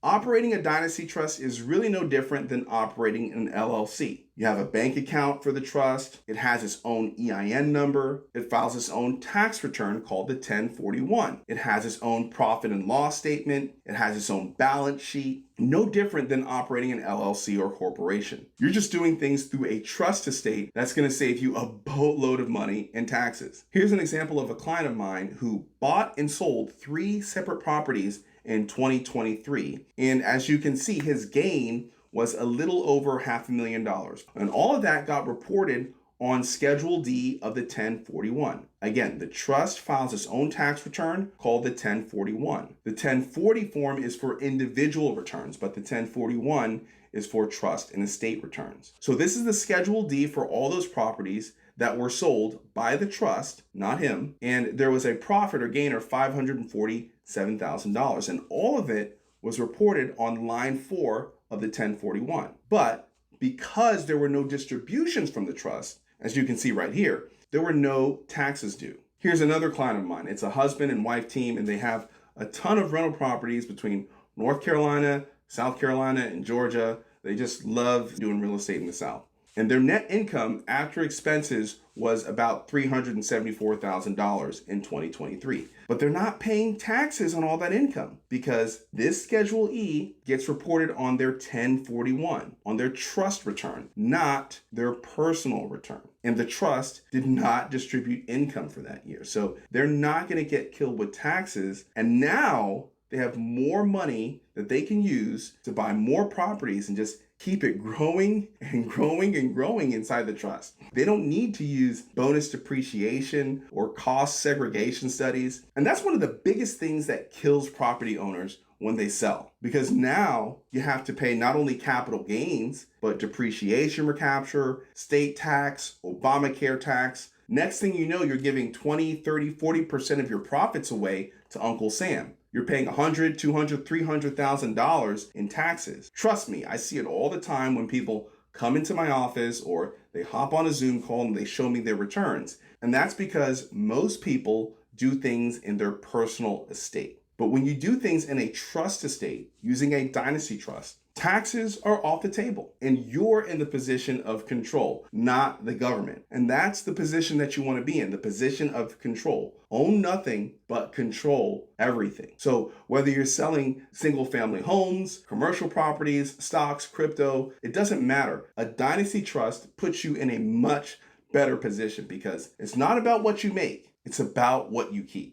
Operating a dynasty trust is really no different than operating an LLC. You have a bank account for the trust. It has its own EIN number. It files its own tax return called the 1041. It has its own profit and loss statement. It has its own balance sheet. No different than operating an LLC or corporation. You're just doing things through a trust estate that's going to save you a boatload of money in taxes. Here's an example of a client of mine who bought and sold 3 separate properties in 2023. And as you can see, his gain was a little over $500,000. And all of that got reported on Schedule D of the 1041. Again, the trust files its own tax return called the 1041. The 1040 form is for individual returns, but the 1041 is for trust and estate returns. So this is the Schedule D for all those properties that were sold by the trust, not him, and there was a profit or gain of $547,000, and all of it was reported on line 4 of the 1041. But because there were no distributions from the trust, as you can see right here, there were no taxes due. Here's another client of mine. It's a husband and wife team, and they have a ton of rental properties between North Carolina, South Carolina, and Georgia. They just love doing real estate in the South. And their net income after expenses was about $374,000 in 2023. But they're not paying taxes on all that income because this Schedule E gets reported on their 1041, on their trust return, not their personal return. And the trust did not distribute income for that year. So they're not going to get killed with taxes. And now they have more money that they can use to buy more properties and just keep it growing and growing and growing inside the trust. They don't need to use bonus depreciation or cost segregation studies. And that's one of the biggest things that kills property owners when they sell, because now you have to pay not only capital gains, but depreciation recapture, state tax, Obamacare tax. Next thing you know, you're giving 20, 30, 40% of your profits away to Uncle Sam. You're paying $100,000, $200,000, $300,000 in taxes. Trust me, I see it all the time when people come into my office or they hop on a Zoom call and they show me their returns. And that's because most people do things in their personal estate. But when you do things in a trust estate using a dynasty trust, taxes are off the table and you're in the position of control, not the government. And that's the position that you want to be in, the position of control. Own nothing, but control everything. So whether you're selling single family homes, commercial properties, stocks, crypto, it doesn't matter. A dynasty trust puts you in a much better position because it's not about what you make, it's about what you keep.